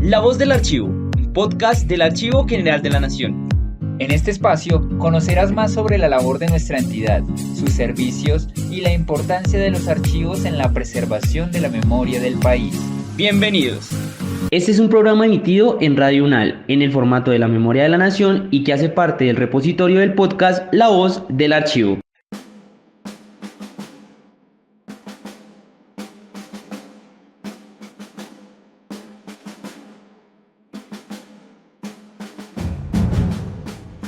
La Voz del Archivo, un podcast del Archivo General de la Nación. En este espacio conocerás más sobre la labor de nuestra entidad, sus servicios y la importancia de los archivos en la preservación de la memoria del país. Bienvenidos. Este es un programa emitido en Radio UNAL, en el formato de la Memoria de la Nación y que hace parte del repositorio del podcast La Voz del Archivo.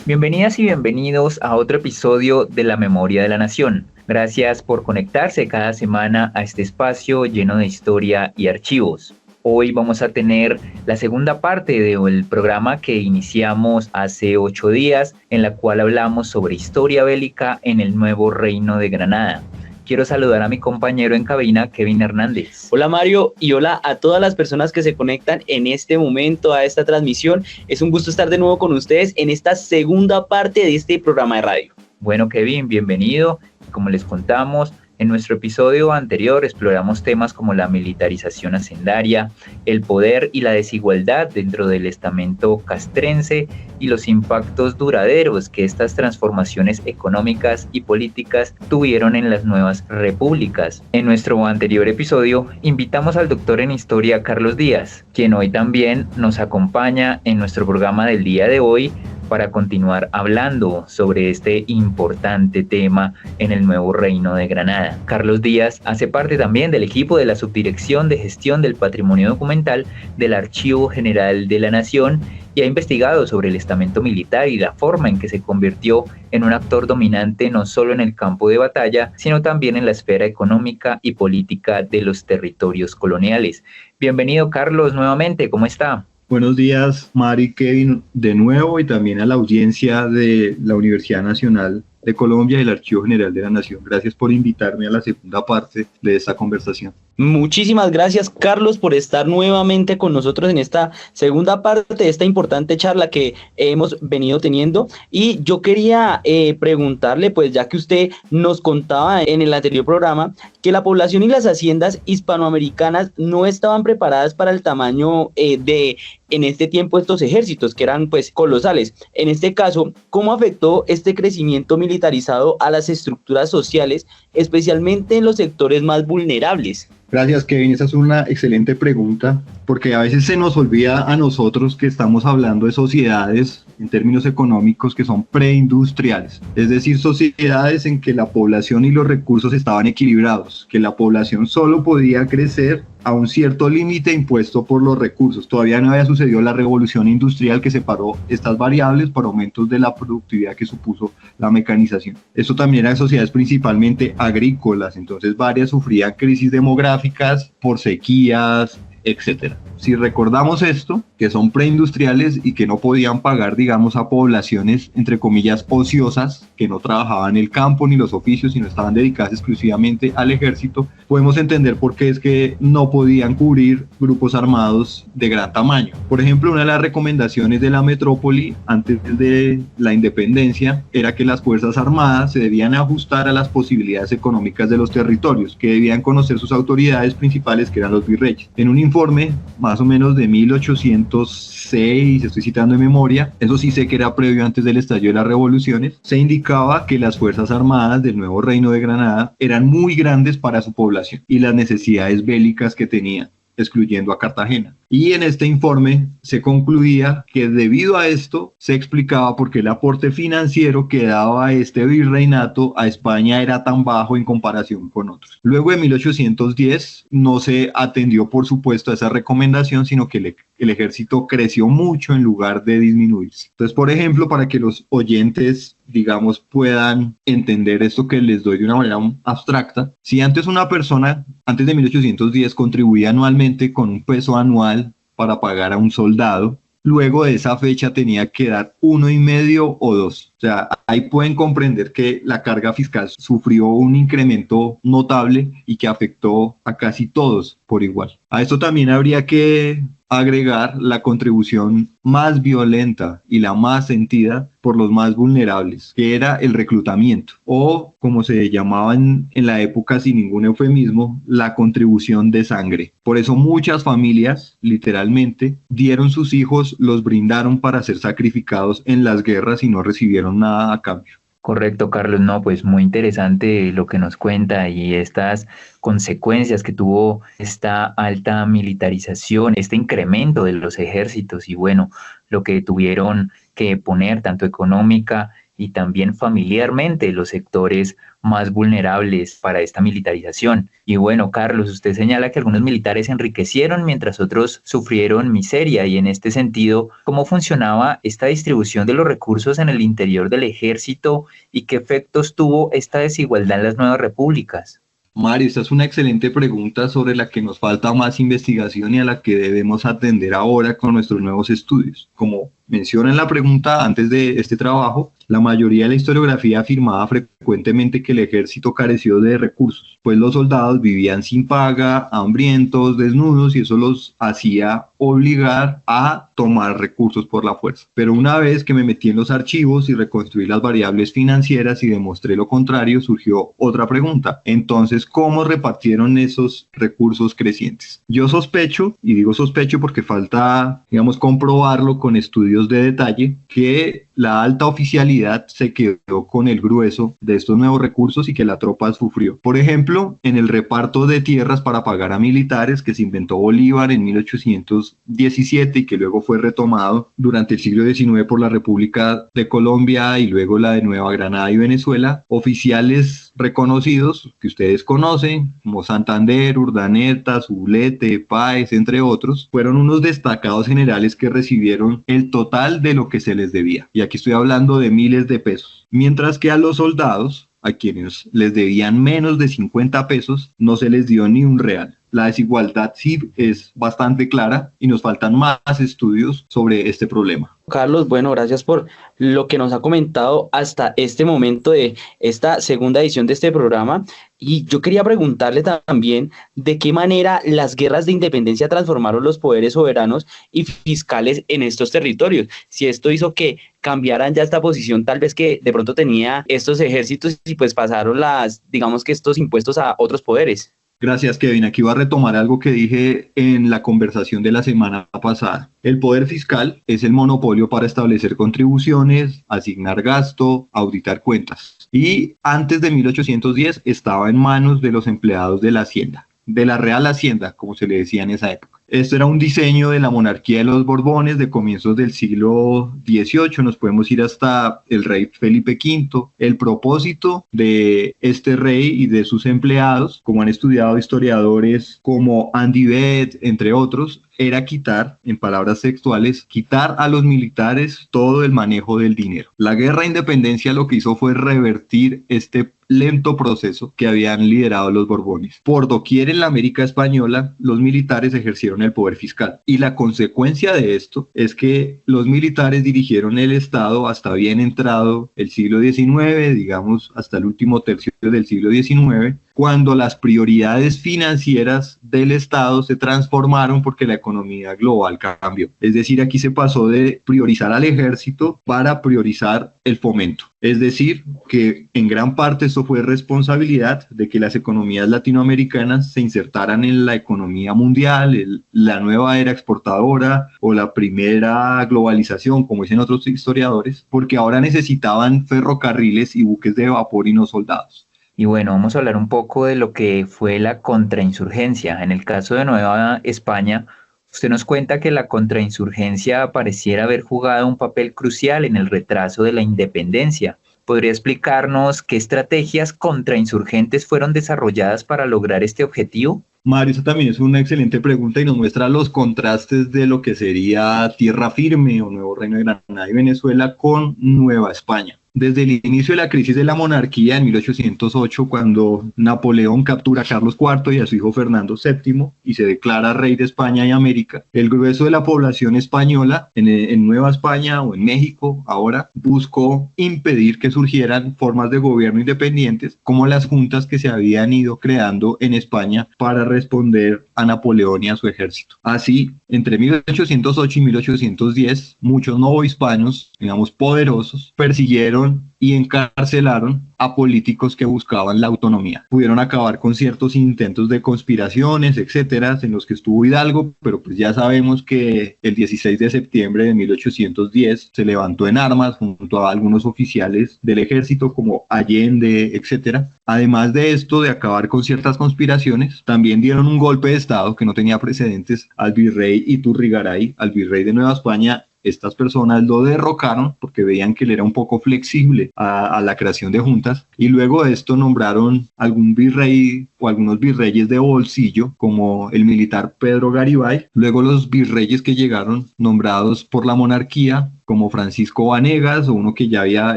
Bienvenidas y bienvenidos a otro episodio de La Memoria de la Nación. Gracias por conectarse cada semana a este espacio lleno de historia y archivos. Hoy vamos a tener la segunda parte del programa que iniciamos hace 8 días, en la cual hablamos sobre historia bélica en el nuevo Reino de Granada. Quiero saludar a mi compañero en cabina, Kevin Hernández. Hola Mario y hola a todas las personas que se conectan en este momento a esta transmisión. Es un gusto estar de nuevo con ustedes en esta segunda parte de este programa de radio. Bueno, Kevin, bienvenido. Como les contamos, en nuestro episodio anterior exploramos temas como la militarización hacendaria, el poder y la desigualdad dentro del estamento castrense y los impactos duraderos que estas transformaciones económicas y políticas tuvieron en las nuevas repúblicas. En nuestro anterior episodio invitamos al doctor en historia Carlos Díaz, quien hoy también nos acompaña en nuestro programa del día de hoy para continuar hablando sobre este importante tema en el nuevo Reino de Granada. Carlos Díaz hace parte también del equipo de la Subdirección de Gestión del Patrimonio Documental del Archivo General de la Nación y ha investigado sobre el estamento militar y la forma en que se convirtió en un actor dominante no solo en el campo de batalla, sino también en la esfera económica y política de los territorios coloniales. Bienvenido, Carlos, nuevamente, ¿cómo está? Buenos días, Mari, Kevin, de nuevo, y también a la audiencia de la Universidad Nacional de Colombia y el Archivo General de la Nación. Gracias por invitarme a la segunda parte de esta conversación. Muchísimas gracias, Carlos, por estar nuevamente con nosotros en esta segunda parte de esta importante charla que hemos venido teniendo. Y yo quería preguntarle, pues ya que usted nos contaba en el anterior programa, que la población y las haciendas hispanoamericanas no estaban preparadas para el tamaño en este tiempo estos ejércitos, que eran pues colosales. En este caso, ¿cómo afectó este crecimiento militarizado a las estructuras sociales, especialmente en los sectores más vulnerables? Gracias, Kevin. Esa es una excelente pregunta, porque a veces se nos olvida a nosotros que estamos hablando de sociedades en términos económicos que son preindustriales, es decir, sociedades en que la población y los recursos estaban equilibrados, que la población solo podía crecer a un cierto límite impuesto por los recursos. Todavía no había sucedido la revolución industrial que separó estas variables por aumentos de la productividad que supuso la mecanización. Esto también eran sociedades principalmente agrícolas, entonces varias sufrían crisis demográficas por sequías, etcétera. Si recordamos esto, que son preindustriales y que no podían pagar, digamos, a poblaciones, entre comillas, ociosas, que no trabajaban el campo ni los oficios, sino estaban dedicadas exclusivamente al ejército, podemos entender por qué es que no podían cubrir grupos armados de gran tamaño. Por ejemplo, una de las recomendaciones de la metrópoli antes de la independencia era que las fuerzas armadas se debían ajustar a las posibilidades económicas de los territorios, que debían conocer sus autoridades principales, que eran los virreyes. En un informe más o menos de 1806, estoy citando de memoria, eso sí sé que era previo antes del estallido de las revoluciones, se indicaba que las fuerzas armadas del nuevo Reino de Granada eran muy grandes para su población y las necesidades bélicas que tenían, excluyendo a Cartagena. Y en este informe se concluía que debido a esto se explicaba por qué el aporte financiero que daba este virreinato a España era tan bajo en comparación con otros. Luego de 1810 no se atendió, por supuesto, a esa recomendación, sino que el ejército creció mucho en lugar de disminuirse. Entonces, por ejemplo, para que los oyentes, digamos, puedan entender esto que les doy de una manera abstracta, si antes una persona, antes de 1810, contribuía anualmente con un peso anual para pagar a un soldado, luego de esa fecha tenía que dar 1,5 o 2. O sea, ahí pueden comprender que la carga fiscal sufrió un incremento notable y que afectó a casi todos por igual. A esto también habría que agregar la contribución más violenta y la más sentida por los más vulnerables, que era el reclutamiento, o como se llamaba en la época sin ningún eufemismo, la contribución de sangre. Por eso muchas familias, literalmente, dieron sus hijos, los brindaron para ser sacrificados en las guerras y no recibieron nada a cambio. Correcto, Carlos. No, pues muy interesante lo que nos cuenta y estas consecuencias que tuvo esta alta militarización, este incremento de los ejércitos y bueno, lo que tuvieron que poner tanto económica y también familiarmente los sectores más vulnerables para esta militarización. Y bueno, Carlos, usted señala que algunos militares se enriquecieron mientras otros sufrieron miseria y en este sentido, ¿cómo funcionaba esta distribución de los recursos en el interior del ejército y qué efectos tuvo esta desigualdad en las nuevas repúblicas? Mario, esta es una excelente pregunta sobre la que nos falta más investigación y a la que debemos atender ahora con nuestros nuevos estudios. Como menciona en la pregunta antes de este trabajo, la mayoría de la historiografía afirmaba frecuentemente que el ejército careció de recursos, pues los soldados vivían sin paga, hambrientos, desnudos, y eso los hacía obligar a tomar recursos por la fuerza. Pero una vez que me metí en los archivos y reconstruí las variables financieras y demostré lo contrario, surgió otra pregunta. Entonces, ¿cómo repartieron esos recursos crecientes? Yo sospecho, y digo sospecho porque falta, digamos, comprobarlo con estudios de detalle, que la alta oficialidad se quedó con el grueso de estos nuevos recursos y que la tropa sufrió. Por ejemplo, en el reparto de tierras para pagar a militares que se inventó Bolívar en 1817 y que luego fue retomado durante el siglo XIX por la República de Colombia y luego la de Nueva Granada y Venezuela, oficiales reconocidos que ustedes conocen como Santander, Urdaneta, Zulete, Páez, entre otros, fueron unos destacados generales que recibieron el total de lo que se les debía. Y aquí estoy hablando de miles de pesos. Mientras que a los soldados, a quienes les debían menos de 50 pesos, no se les dio ni un real. La desigualdad sí es bastante clara y nos faltan más estudios sobre este problema. Carlos, bueno, gracias por lo que nos ha comentado hasta este momento de esta segunda edición de este programa. Y yo quería preguntarle también de qué manera las guerras de independencia transformaron los poderes soberanos y fiscales en estos territorios. Si esto hizo que cambiaran ya esta posición tal vez que de pronto tenía estos ejércitos y pues pasaron digamos que estos impuestos a otros poderes. Gracias, Kevin. Aquí voy a retomar algo que dije en la conversación de la semana pasada. El poder fiscal es el monopolio para establecer contribuciones, asignar gasto, auditar cuentas. Y antes de 1810 estaba en manos de los empleados de la Hacienda, de la Real Hacienda, como se le decía en esa época. Esto era un diseño de la monarquía de los Borbones de comienzos del siglo XVIII, nos podemos ir hasta el rey Felipe V. El propósito de este rey y de sus empleados, como han estudiado historiadores como Andy Beth, entre otros, era quitar, en palabras textuales, quitar a los militares todo el manejo del dinero. La guerra de independencia lo que hizo fue revertir este lento proceso que habían liderado los Borbones. Por doquier en la América española, los militares ejercieron el poder fiscal. Y la consecuencia de esto es que los militares dirigieron el Estado hasta bien entrado el siglo XIX, digamos hasta el último tercio del siglo XIX, cuando las prioridades financieras del Estado se transformaron porque la economía global cambió. Es decir, aquí se pasó de priorizar al ejército para priorizar el fomento. Es decir, que en gran parte esto fue responsabilidad de que las economías latinoamericanas se insertaran en la economía mundial, la nueva era exportadora o la primera globalización, como dicen otros historiadores, porque ahora necesitaban ferrocarriles y buques de vapor y no soldados. Y bueno, vamos a hablar un poco de lo que fue la contrainsurgencia. En el caso de Nueva España, usted nos cuenta que la contrainsurgencia pareciera haber jugado un papel crucial en el retraso de la independencia. ¿Podría explicarnos qué estrategias contrainsurgentes fueron desarrolladas para lograr este objetivo? Mario, esa también es una excelente pregunta y nos muestra los contrastes de lo que sería Tierra Firme o Nuevo Reino de Granada y Venezuela con Nueva España. desde el inicio de la crisis de la monarquía en 1808, cuando Napoleón captura a Carlos IV y a su hijo Fernando VII y se declara rey de España y América, el grueso de la población española en Nueva España o en México ahora buscó impedir que surgieran formas de gobierno independientes como las juntas que se habían ido creando en España para responder a Napoleón y a su ejército. Así, entre 1808 y 1810, muchos novohispanos, digamos poderosos, persiguieron y encarcelaron a políticos que buscaban la autonomía. Pudieron acabar con ciertos intentos de conspiraciones, etcétera, en los que estuvo Hidalgo, pero pues ya sabemos que el 16 de septiembre de 1810 se levantó en armas junto a algunos oficiales del ejército como Allende, etcétera. Además de esto, de acabar con ciertas conspiraciones, también dieron un golpe de estado que no tenía precedentes al virrey Iturrigaray, al virrey de Nueva España. Estas personas lo derrocaron porque veían que él era un poco flexible a la creación de juntas, y luego de esto nombraron algún virrey o algunos virreyes de bolsillo como el militar Pedro Garibay. Luego los virreyes que llegaron nombrados por la monarquía como Francisco Vanegas, o uno que ya había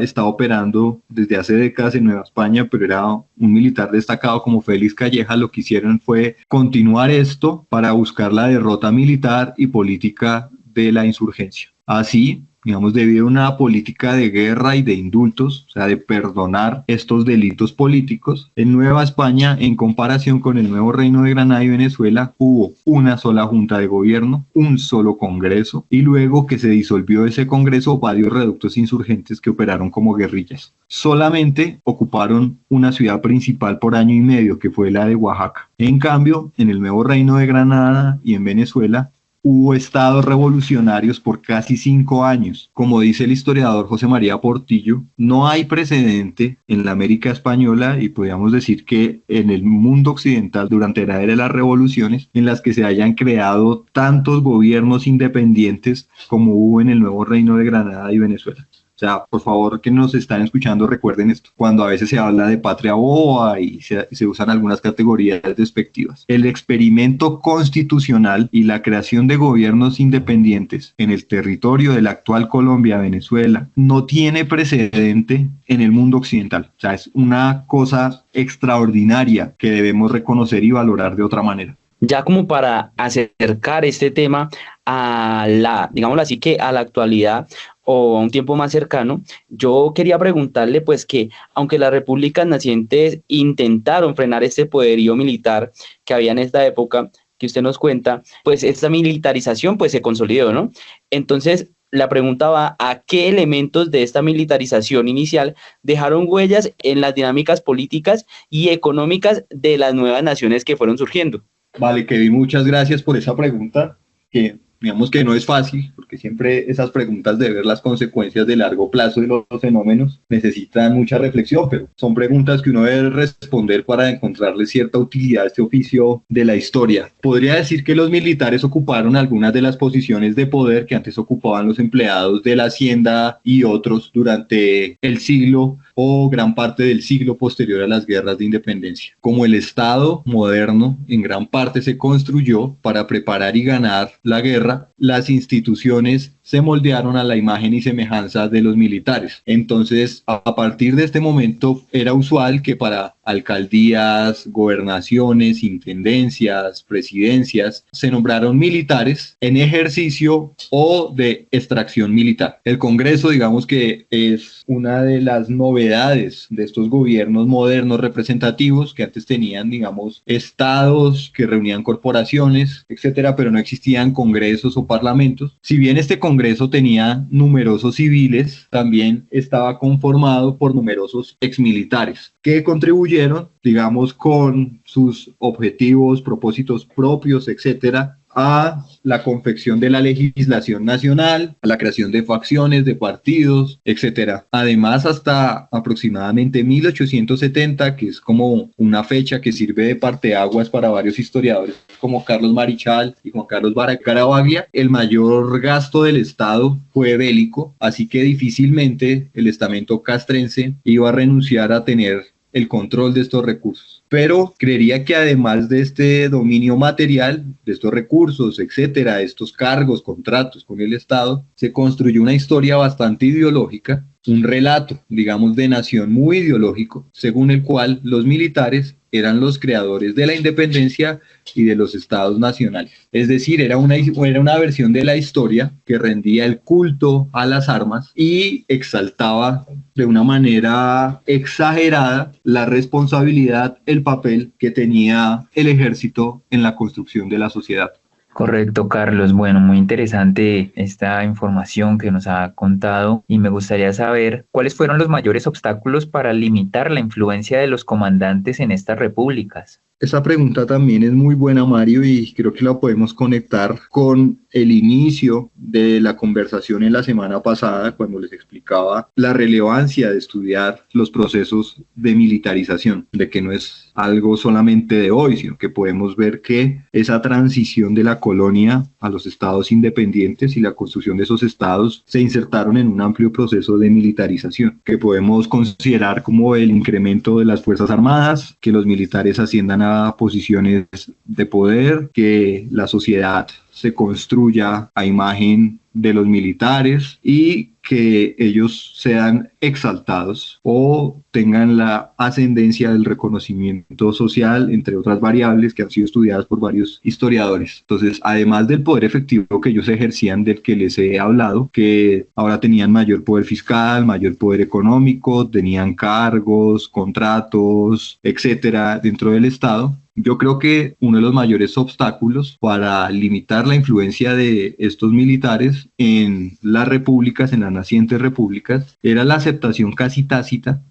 estado operando desde hace décadas en Nueva España, pero era un militar destacado como Félix Calleja. Lo que hicieron fue continuar esto para buscar la derrota militar y política de la insurgencia. Así, digamos, debido a una política de guerra y de indultos, o sea, de perdonar estos delitos políticos, en Nueva España, en comparación con el nuevo Reino de Granada y Venezuela, hubo una sola junta de gobierno, un solo congreso, y luego que se disolvió ese congreso, varios reductos insurgentes que operaron como guerrillas. Solamente ocuparon una ciudad principal por año y medio, que fue la de Oaxaca. En cambio, en el nuevo Reino de Granada y en Venezuela, hubo estados revolucionarios por casi 5 años. Como dice el historiador José María Portillo, no hay precedente en la América española, y podríamos decir que en el mundo occidental durante la era de las revoluciones, en las que se hayan creado tantos gobiernos independientes como hubo en el nuevo Reino de Granada y Venezuela. O sea, por favor, que nos están escuchando, recuerden esto. Cuando a veces se habla de patria boba y se usan algunas categorías despectivas. El experimento constitucional y la creación de gobiernos independientes en el territorio de la actual Colombia, Venezuela, no tiene precedente en el mundo occidental. O sea, es una cosa extraordinaria que debemos reconocer y valorar de otra manera. Ya como para acercar este tema a la, digámoslo así, que a la actualidad o a un tiempo más cercano, yo quería preguntarle pues que aunque las repúblicas nacientes intentaron frenar este poderío militar que había en esta época que usted nos cuenta, pues esta militarización pues se consolidó, ¿no? Entonces la pregunta va a qué elementos de esta militarización inicial dejaron huellas en las dinámicas políticas y económicas de las nuevas naciones que fueron surgiendo. Vale, Kevin, muchas gracias por esa pregunta, que digamos que no es fácil, porque siempre esas preguntas de ver las consecuencias de largo plazo de los fenómenos necesitan mucha reflexión, pero son preguntas que uno debe responder para encontrarle cierta utilidad a este oficio de la historia. Podría decir que los militares ocuparon algunas de las posiciones de poder que antes ocupaban los empleados de la hacienda y otros durante el siglo o gran parte del siglo posterior a las guerras de independencia. Como el Estado moderno en gran parte se construyó para preparar y ganar la guerra, las instituciones se moldearon a la imagen y semejanza de los militares. Entonces, a partir de este momento, era usual que para alcaldías, gobernaciones, intendencias, presidencias, se nombraron militares en ejercicio o de extracción militar. El Congreso, digamos que es una de las novedades de estos gobiernos modernos representativos que antes tenían, digamos, estados que reunían corporaciones, etcétera, pero no existían congresos o parlamentos. Si bien este Congreso tenía numerosos civiles, también estaba conformado por numerosos exmilitares que contribuyeron, digamos, con sus objetivos, propósitos propios, etcétera, a la confección de la legislación nacional, a la creación de facciones, de partidos, etcétera. Además, hasta aproximadamente 1870, que es como una fecha que sirve de parteaguas para varios historiadores como Carlos Marichal y Juan Carlos Caravaglia, el mayor gasto del Estado fue bélico, así que difícilmente el estamento castrense iba a renunciar a tener el control de estos recursos. Pero creería que además de este dominio material, de estos recursos, etcétera, estos cargos, contratos con el Estado, se construyó una historia bastante ideológica, un relato, digamos, de nación muy ideológico, según el cual los militares eran los creadores de la independencia y de los estados nacionales. Es decir, era una versión de la historia que rendía el culto a las armas y exaltaba de una manera exagerada la responsabilidad, el papel que tenía el ejército en la construcción de la sociedad. Correcto, Carlos. Bueno, muy interesante esta información que nos ha contado y me gustaría saber cuáles fueron los mayores obstáculos para limitar la influencia de los comandantes en estas repúblicas. Esa pregunta también es muy buena, Mario, y creo que la podemos conectar con el inicio de la conversación en la semana pasada, cuando les explicaba la relevancia de estudiar los procesos de militarización, de que no es algo solamente de hoy, sino que podemos ver que esa transición de la colonia a los estados independientes y la construcción de esos estados se insertaron en un amplio proceso de militarización, que podemos considerar como el incremento de las Fuerzas Armadas, que los militares asciendan a posiciones de poder, que la sociedad se construya a imagen de los militares y que ellos sean exaltados o tengan la ascendencia del reconocimiento social, entre otras variables que han sido estudiadas por varios historiadores. Entonces, además del poder efectivo que ellos ejercían, del que les he hablado, que ahora tenían mayor poder fiscal, mayor poder económico, tenían cargos, contratos, etcétera, dentro del Estado. Yo creo que uno de los mayores obstáculos para limitar la influencia de estos militares en las repúblicas, en las nacientes repúblicas, era la aceptación casi tácita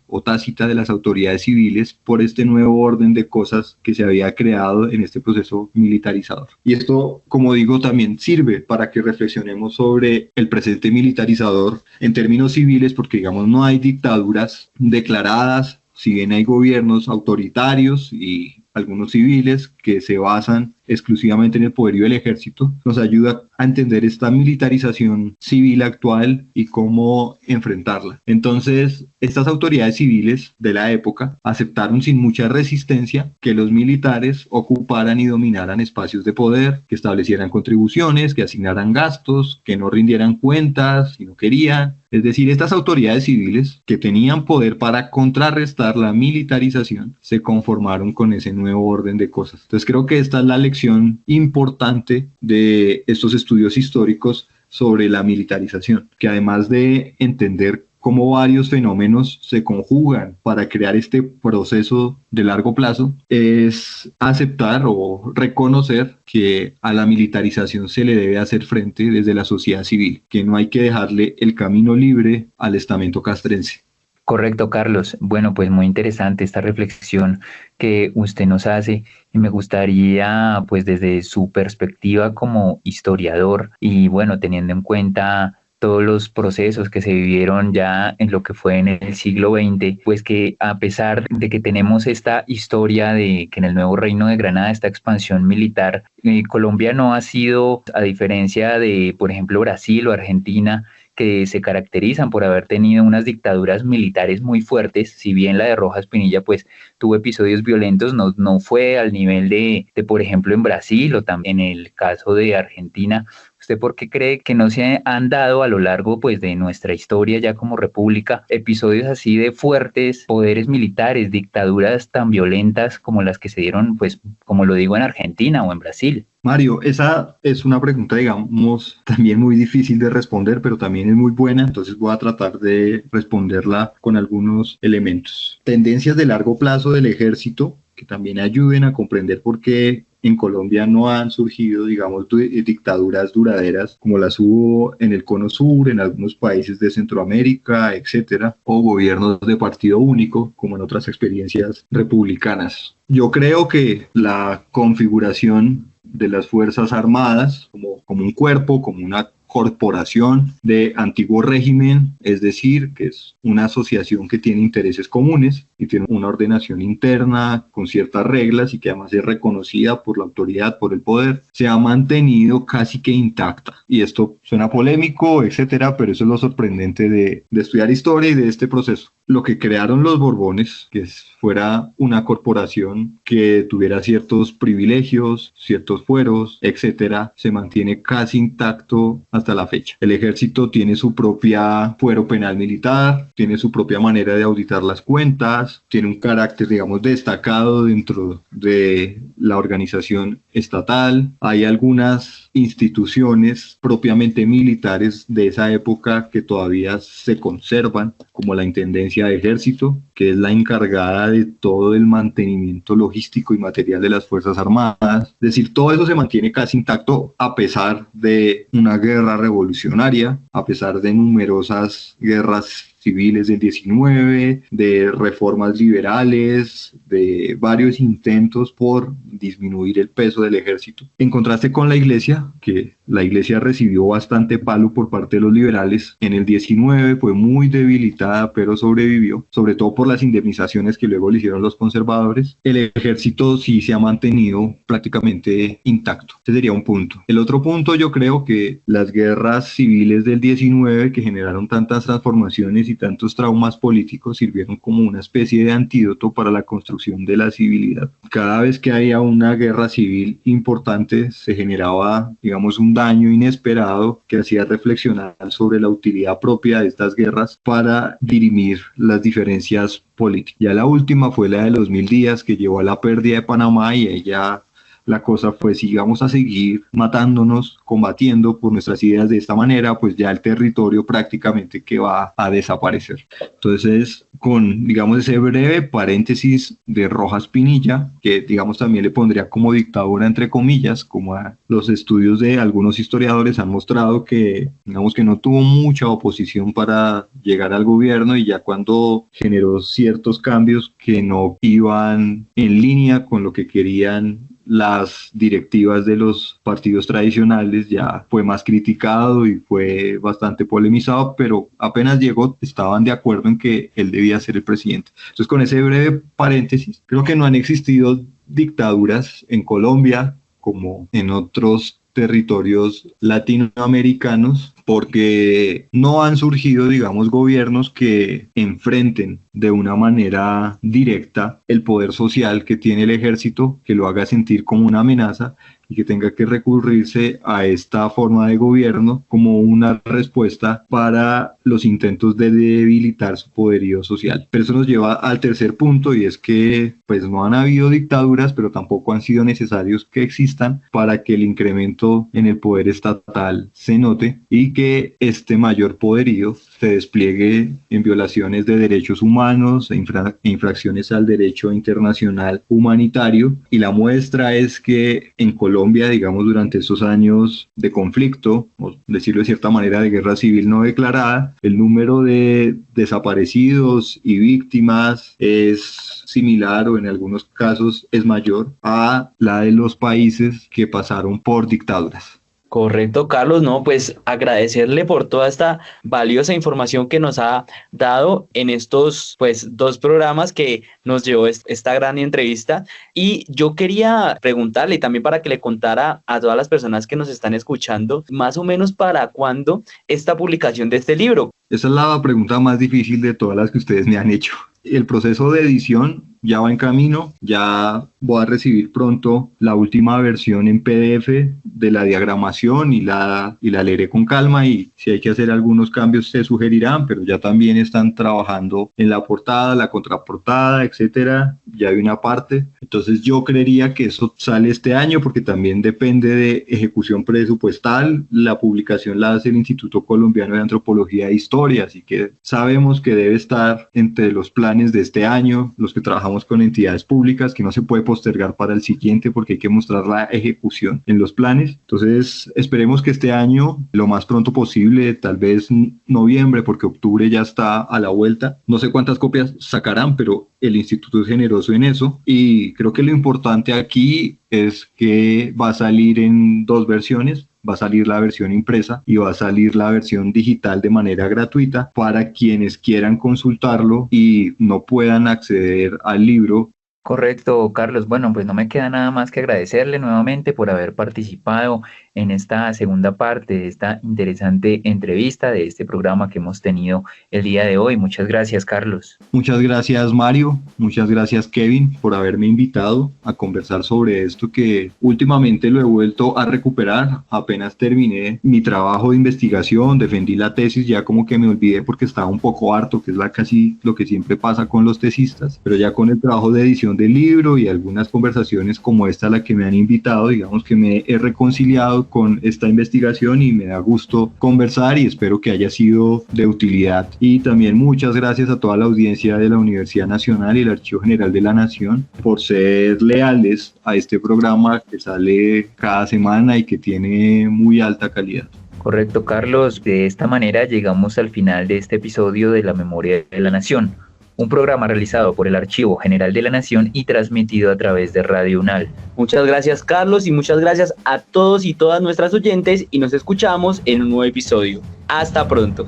de las autoridades civiles por este nuevo orden de cosas que se había creado en este proceso militarizador. Y esto, como digo, también sirve para que reflexionemos sobre el presente militarizador en términos civiles, porque digamos no hay dictaduras declaradas, si bien hay gobiernos autoritarios y algunos civiles que se basan exclusivamente en el poderío del ejército, nos ayuda a entender esta militarización civil actual y cómo enfrentarla. Entonces, estas autoridades civiles de la época aceptaron sin mucha resistencia que los militares ocuparan y dominaran espacios de poder, que establecieran contribuciones, que asignaran gastos, que no rindieran cuentas si no querían. Es decir, estas autoridades civiles que tenían poder para contrarrestar la militarización se conformaron con ese nuevo orden de cosas. Entonces creo que esta es la lección importante de estos estudios históricos sobre la militarización, que además de entender cómo varios fenómenos se conjugan para crear este proceso de largo plazo, es aceptar o reconocer que a la militarización se le debe hacer frente desde la sociedad civil, que no hay que dejarle el camino libre al estamento castrense. Correcto, Carlos. Bueno, pues muy interesante esta reflexión que usted nos hace y me gustaría, pues desde su perspectiva como historiador y bueno, teniendo en cuenta todos los procesos que se vivieron ya en lo que fue en el siglo XX, pues que a pesar de que tenemos esta historia de que en el nuevo Reino de Granada, esta expansión militar, Colombia no ha sido, a diferencia de, por ejemplo, Brasil o Argentina, que se caracterizan por haber tenido unas dictaduras militares muy fuertes, si bien la de Rojas Pinilla pues tuvo episodios violentos, no fue al nivel de, por ejemplo, en Brasil o también en el caso de Argentina. ¿Usted por qué cree que no se han dado a lo largo pues de nuestra historia ya como república episodios así de fuertes poderes militares, dictaduras tan violentas como las que se dieron, pues como lo digo, en Argentina o en Brasil? Mario, esa es una pregunta, digamos, también muy difícil de responder, pero también es muy buena, entonces voy a tratar de responderla con algunos elementos. Tendencias de largo plazo del ejército que también ayuden a comprender por qué en Colombia no han surgido, digamos, dictaduras duraderas como las hubo en el Cono Sur, en algunos países de Centroamérica, etcétera, o gobiernos de partido único, como en otras experiencias republicanas. Yo creo que la configuración de las Fuerzas Armadas como un cuerpo, como una corporación de antiguo régimen, es decir, que es una asociación que tiene intereses comunes y tiene una ordenación interna con ciertas reglas y que además es reconocida por la autoridad, por el poder, se ha mantenido casi que intacta. Y esto suena polémico, etcétera, pero eso es lo sorprendente de estudiar historia y de este proceso. lo que crearon los Borbones, que fuera una corporación que tuviera ciertos privilegios, ciertos fueros, etcétera, se mantiene casi intacto hasta la fecha. El ejército tiene su propia fuero penal militar, tiene su propia manera de auditar las cuentas, tiene un carácter, digamos, destacado dentro de la organización estatal. Hay algunas instituciones propiamente militares de esa época que todavía se conservan, como la Intendencia de Ejército, que es la encargada de todo el mantenimiento logístico y material de las Fuerzas Armadas. Es decir, todo eso se mantiene casi intacto a pesar de una guerra revolucionaria, a pesar de numerosas guerras civiles del 19, de reformas liberales, de varios intentos por disminuir el peso del ejército. En contraste con la iglesia, que la iglesia recibió bastante palo por parte de los liberales, en el 19 fue muy debilitada, pero sobrevivió, sobre todo por las indemnizaciones que luego le hicieron los conservadores. El ejército sí se ha mantenido prácticamente intacto. Ese sería un punto. El otro punto, yo creo que las guerras civiles del 19, que generaron tantas transformaciones y tantos traumas políticos, sirvieron como una especie de antídoto para la construcción de la civilidad. Cada vez que había una guerra civil importante, se generaba, digamos, un daño inesperado que hacía reflexionar sobre la utilidad propia de estas guerras para dirimir las diferencias políticas. Ya la última fue la de los 1000 días, que llevó a la pérdida de Panamá, y ella la cosa fue, si vamos a seguir matándonos, combatiendo por nuestras ideas de esta manera, pues ya el territorio prácticamente que va a desaparecer. Entonces, con, digamos, ese breve paréntesis de Rojas Pinilla, que, digamos, también le pondría como dictadura entre comillas, como a los estudios de algunos historiadores han mostrado que, digamos, que no tuvo mucha oposición para llegar al gobierno, y ya cuando generó ciertos cambios que no iban en línea con lo que querían las directivas de los partidos tradicionales, ya fue más criticado y fue bastante polemizado, pero apenas llegó estaban de acuerdo en que él debía ser el presidente. Entonces, con ese breve paréntesis, creo que no han existido dictaduras en Colombia como en otros territorios latinoamericanos, porque no han surgido, digamos, gobiernos que enfrenten de una manera directa el poder social que tiene el ejército, que lo haga sentir como una amenaza y que tenga que recurrirse a esta forma de gobierno como una respuesta para los intentos de debilitar su poderío social. Pero eso nos lleva al tercer punto, y es que pues no han habido dictaduras, pero tampoco han sido necesarios que existan para que el incremento en el poder estatal se note y que este mayor poderío se despliegue en violaciones de derechos humanos e infracciones al derecho internacional humanitario. Y la muestra es que en Colombia, digamos, durante estos años de conflicto, o decirlo de cierta manera, de guerra civil no declarada, el número de desaparecidos y víctimas es similar, o en algunos casos es mayor, a la de los países que pasaron por dictaduras. Correcto, Carlos. No, pues agradecerle por toda esta valiosa información que nos ha dado en estos, pues, 2 programas que nos llevó esta gran entrevista. Y yo quería preguntarle también, para que le contara a todas las personas que nos están escuchando, más o menos para cuándo esta publicación de este libro. Esa es la pregunta más difícil de todas las que ustedes me han hecho. El proceso de edición ya va en camino, ya voy a recibir pronto la última versión en PDF de la diagramación y la leeré con calma, y si hay que hacer algunos cambios se sugerirán, pero ya también están trabajando en la portada, la contraportada, etcétera, ya hay una parte. Entonces yo creería que eso sale este año, porque también depende de ejecución presupuestal. La publicación la hace el Instituto Colombiano de Antropología e Historia, así que sabemos que debe estar entre los planes de este año, los que trabajamos con entidades públicas, que no se puede postergar para el siguiente porque hay que mostrar la ejecución en los planes. Entonces esperemos que este año, lo más pronto posible, tal vez noviembre, porque octubre ya está a la vuelta. No sé cuántas copias sacarán, pero el instituto es generoso en eso, y creo que lo importante aquí es que va a salir en 2 versiones. Va a salir la versión impresa y va a salir la versión digital de manera gratuita para quienes quieran consultarlo y no puedan acceder al libro. Correcto, Carlos. Bueno, pues no me queda nada más que agradecerle nuevamente por haber participado en esta segunda parte de esta interesante entrevista de este programa que hemos tenido el día de hoy. Muchas gracias, Carlos. Muchas gracias, Mario. Muchas gracias, Kevin, por haberme invitado a conversar sobre esto que últimamente lo he vuelto a recuperar. Apenas terminé mi trabajo de investigación, defendí la tesis, ya como que me olvidé porque estaba un poco harto, que es casi lo que siempre pasa con los tesistas, pero ya con el trabajo de edición del libro y algunas conversaciones como esta a la que me han invitado, digamos que me he reconciliado con esta investigación y me da gusto conversar y espero que haya sido de utilidad. Y también muchas gracias a toda la audiencia de la Universidad Nacional y el Archivo General de la Nación por ser leales a este programa que sale cada semana y que tiene muy alta calidad. Correcto, Carlos. De esta manera llegamos al final de este episodio de La Memoria de la Nación, un programa realizado por el Archivo General de la Nación y transmitido a través de Radio UNAL. Muchas gracias, Carlos, y muchas gracias a todos y todas nuestras oyentes, y nos escuchamos en un nuevo episodio. Hasta pronto.